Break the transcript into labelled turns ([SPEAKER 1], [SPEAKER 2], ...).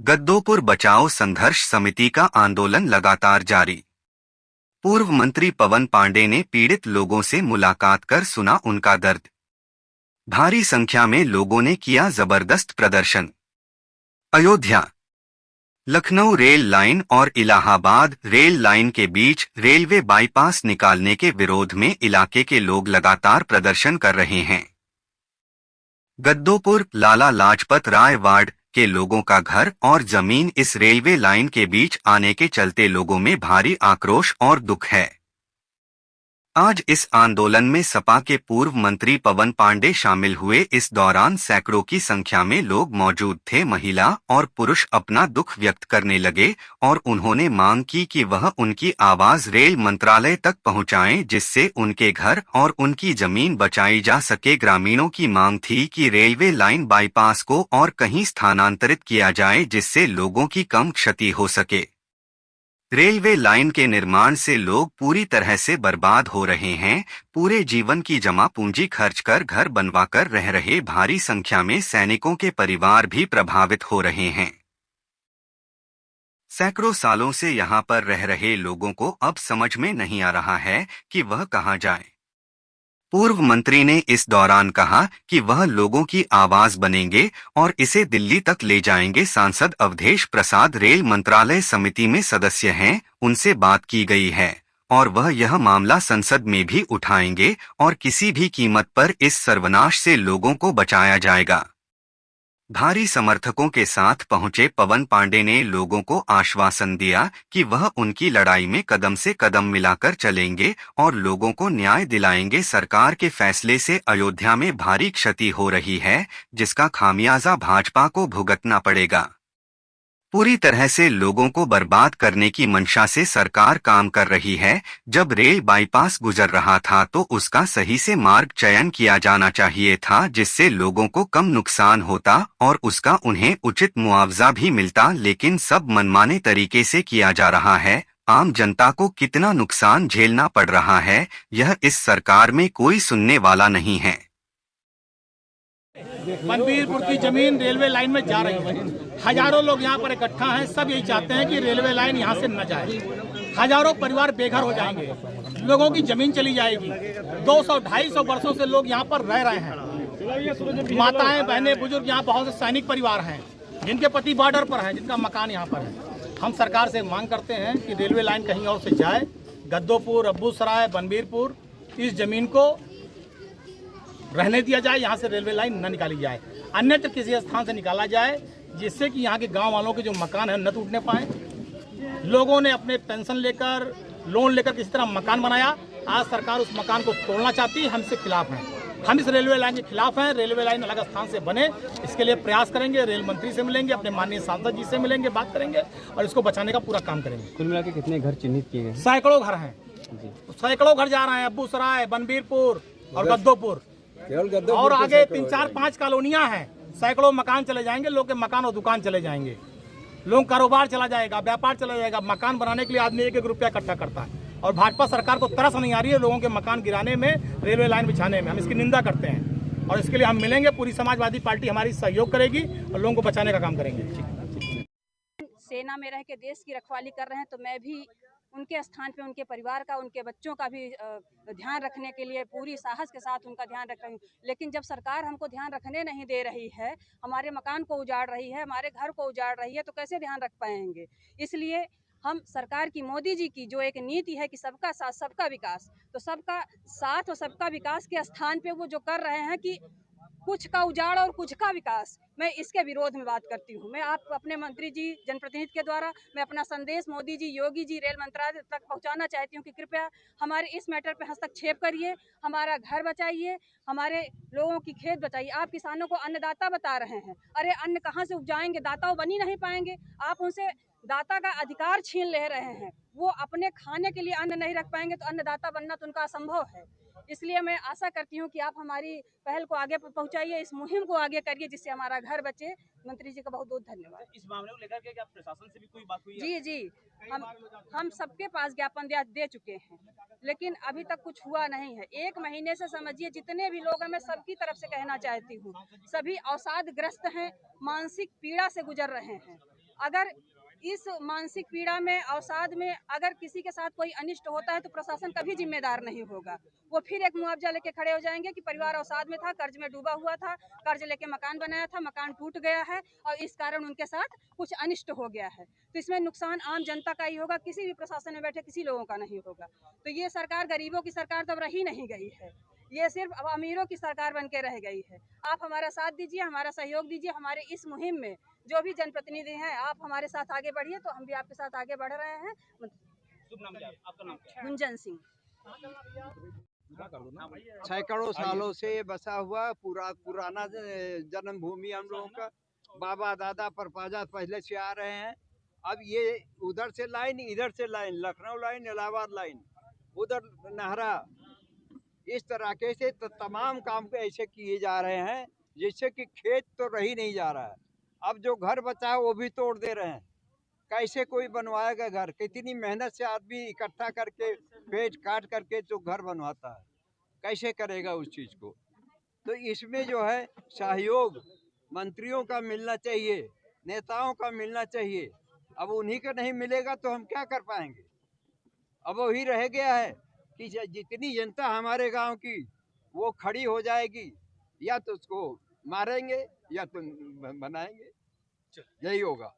[SPEAKER 1] गद्दोपुर बचाओ संघर्ष समिति का आंदोलन लगातार जारी। पूर्व मंत्री पवन पांडे ने पीड़ित लोगों से मुलाकात कर सुना उनका दर्द। भारी संख्या में लोगों ने किया जबरदस्त प्रदर्शन। अयोध्या, लखनऊ रेल लाइन और इलाहाबाद रेल लाइन के बीच रेलवे बाईपास निकालने के विरोध में इलाके के लोग लगातार प्रदर्शन कर रहे हैं। गद्दोपुर लाला लाजपत राय वार्ड के लोगों का घर और जमीन इस रेलवे लाइन के बीच आने के चलते लोगों में भारी आक्रोश और दुख है। आज इस आंदोलन में सपा के पूर्व मंत्री पवन पांडे शामिल हुए। इस दौरान सैकड़ों की संख्या में लोग मौजूद थे। महिला और पुरुष अपना दुख व्यक्त करने लगे और उन्होंने मांग की कि वह उनकी आवाज रेल मंत्रालय तक पहुंचाएं, जिससे उनके घर और उनकी जमीन बचाई जा सके। ग्रामीणों की मांग थी कि रेलवे लाइन बाईपास को और कहीं स्थानांतरित किया जाए, जिससे लोगों की कम क्षति हो सके। रेलवे लाइन के निर्माण से लोग पूरी तरह से बर्बाद हो रहे हैं। पूरे जीवन की जमा पूंजी खर्च कर घर बनवाकर रह रहे भारी संख्या में सैनिकों के परिवार भी प्रभावित हो रहे हैं। सैकड़ों सालों से यहां पर रह रहे लोगों को अब समझ में नहीं आ रहा है कि वह कहां जाए। पूर्व मंत्री ने इस दौरान कहा कि वह लोगों की आवाज बनेंगे और इसे दिल्ली तक ले जाएंगे। सांसद अवधेश प्रसाद रेल मंत्रालय समिति में सदस्य हैं, उनसे बात की गई है और वह यह मामला संसद में भी उठाएंगे और किसी भी कीमत पर इस सर्वनाश से लोगों को बचाया जाएगा। भारी समर्थकों के साथ पहुंचे पवन पांडे ने लोगों को आश्वासन दिया कि वह उनकी लड़ाई में कदम से कदम मिलाकर चलेंगे और लोगों को न्याय दिलाएंगे। सरकार के फैसले से अयोध्या में भारी क्षति हो रही है, जिसका खामियाजा भाजपा को भुगतना पड़ेगा। पूरी तरह से लोगों को बर्बाद करने की मंशा से सरकार काम कर रही है। जब रेल बाईपास गुजर रहा था तो उसका सही से मार्ग चयन किया जाना चाहिए था, जिससे लोगों को कम नुकसान होता और उसका उन्हें उचित मुआवजा भी मिलता, लेकिन सब मनमाने तरीके से किया जा रहा है। आम जनता को कितना नुकसान झेलना पड़ रहा है, यह इस सरकार में कोई सुनने वाला नहीं है।
[SPEAKER 2] बनबीरपुर की जमीन रेलवे लाइन में जा रही है। हजारों लोग यहाँ पर इकट्ठा हैं। सब यही चाहते हैं कि रेलवे लाइन यहाँ से न जाए। हजारों परिवार बेघर हो जाएंगे, लोगों की जमीन चली जाएगी। 200-250 वर्षों से लोग यहाँ पर रह रहे हैं। माताएं, बहनें, बुजुर्ग, यहाँ बहुत से सैनिक परिवार हैं जिनके पति बॉर्डर पर हैं, जिनका मकान यहाँ पर है। हम सरकार से मांग करते हैं कि रेलवे लाइन कहीं और से जाए। गद्दोपुर, अब्बूसराय, बनबीरपुर, इस जमीन को रहने दिया जाए। यहाँ से रेलवे लाइन न निकाली जाए, अन्यत्र किसी स्थान से निकाला जाए, जिससे कि यहाँ के गांव वालों के जो मकान है न टूटने पाए। लोगों ने अपने पेंशन लेकर, लोन लेकर किसी तरह मकान बनाया। आज सरकार उस मकान को तोड़ना चाहती है। हम इसके खिलाफ हैं। हम इस रेलवे लाइन के खिलाफ हैं। रेलवे लाइन अलग स्थान से बने, इसके लिए प्रयास करेंगे। रेल मंत्री से मिलेंगे, अपने माननीय सांसद जी से मिलेंगे, बात करेंगे और इसको बचाने का पूरा काम करेंगे।
[SPEAKER 3] कुल मिला के कितने घर चिन्हित किए गए?
[SPEAKER 2] सैकड़ों घर हैं। सैकड़ों घर जा रहे हैं। अब्बूसराय, बनबीरपुर और गद्दोपुर और आगे 3-4-5 कॉलोनियां हैं। सैकड़ों मकान चले जाएंगे। लोग के मकान और दुकान चले जाएंगे। लोग कारोबार चला जाएगा, व्यापार चला जाएगा। मकान बनाने के लिए आदमी 1-1 रुपया इकट्ठा करता है और भाजपा सरकार को तरस नहीं आ रही है लोगों के मकान गिराने में, रेलवे लाइन बिछाने में। हम इसकी निंदा करते हैं और इसके लिए हम मिलेंगे। पूरी समाजवादी पार्टी हमारी सहयोग करेगी और लोगों को बचाने का काम करेंगे।
[SPEAKER 4] सेना में रह के देश की रखवाली कर रहे हैं, तो मैं भी उनके स्थान पे उनके परिवार का, उनके बच्चों का भी ध्यान रखने के लिए पूरी साहस के साथ उनका ध्यान रख रही हूँ। लेकिन जब सरकार हमको ध्यान रखने नहीं दे रही है, हमारे मकान को उजाड़ रही है, हमारे घर को उजाड़ रही है, तो कैसे ध्यान रख पाएंगे। इसलिए हम सरकार की, मोदी जी की जो एक नीति है कि सबका साथ सबका विकास, तो सबका साथ और सबका विकास के स्थान पे वो जो कर रहे हैं कि कुछ का उजाड़ और कुछ का विकास, मैं इसके विरोध में बात करती हूँ। मैं आप अपने मंत्री जी, जनप्रतिनिधि के द्वारा मैं अपना संदेश मोदी जी, योगी जी, रेल मंत्रालय तक पहुँचाना चाहती हूँ कि कृपया हमारे इस मैटर पे हस्तक्षेप करिए, हमारा घर बचाइए, हमारे लोगों की खेत बचाइए। आप किसानों को अन्नदाता बता रहे हैं, अरे अन्न कहाँ से उपजाएंगे? दाता बन ही नहीं पाएंगे। आप उनसे दाता का अधिकार छीन ले रहे हैं। वो अपने खाने के लिए अन्न नहीं रख पाएंगे तो अन्नदाता बनना तो उनका असंभव है। इसलिए मैं आशा करती हूँ कि आप हमारी पहल को आगे पहुँचाइए, इस मुहिम को आगे करिए, जिससे हमारा घर बचे। मंत्री जी का बहुत बहुत धन्यवाद।
[SPEAKER 2] इस मामले को लेकर के क्या प्रशासन से भी कोई बात हुई
[SPEAKER 4] जी
[SPEAKER 2] है?
[SPEAKER 4] जी, हम सबके पास ज्ञापन दे चुके हैं, लेकिन अभी तक कुछ हुआ नहीं है। 1 महीने से समझिए जितने भी लोग हैं, मैं सबकी तरफ से कहना चाहती हूँ, सभी अवसादग्रस्त हैं, मानसिक पीड़ा से गुजर रहे हैं। अगर इस मानसिक पीड़ा में, अवसाद में अगर किसी के साथ कोई अनिष्ट होता है तो प्रशासन कभी जिम्मेदार नहीं होगा। वो फिर एक मुआवजा लेके खड़े हो जाएंगे कि परिवार अवसाद में था, कर्ज में डूबा हुआ था, कर्ज लेके मकान बनाया था, मकान टूट गया है और इस कारण उनके साथ कुछ अनिष्ट हो गया है। तो इसमें नुकसान आम जनता का ही होगा, किसी भी प्रशासन में बैठे किसी लोगों का नहीं होगा। तो ये सरकार गरीबों की सरकार तो अब रही नहीं गई है, ये सिर्फ अब अमीरों की सरकार बन के रह गई है। आप हमारा साथ दीजिए, हमारा सहयोग दीजिए, हमारे इस मुहिम में जो भी जनप्रतिनिधि हैं आप हमारे साथ आगे बढ़िए, तो हम भी आपके साथ आगे बढ़ रहे हैं। गुंजन सिंह।
[SPEAKER 5] सैकड़ों सालों से बसा हुआ पुराना जन्मभूमि हम लोगों का, बाबा दादा परपाजा पहले से आ रहे हैं। अब ये उधर से लाइन, इधर से line, Lucknow line, Allahabad line, उधर नहरा, इस तरीके से तमाम काम ऐसे किए जा रहे हैं जिससे कि खेत तो रही नहीं जा रहा है। अब जो घर बचा है वो भी तोड़ दे रहे हैं। कैसे कोई बनवाएगा घर? कितनी मेहनत से आदमी इकट्ठा करके पेड़ काट करके जो घर बनवाता है, कैसे करेगा उस चीज़ को? तो इसमें जो है सहयोग मंत्रियों का मिलना चाहिए, नेताओं का मिलना चाहिए। अब उन्हीं का नहीं मिलेगा तो हम क्या कर पाएंगे? अब वही रह गया है कि जितनी जनता हमारे गांव की वो खड़ी हो जाएगी, या तो उसको मारेंगे या तो बनाएंगे, यही होगा।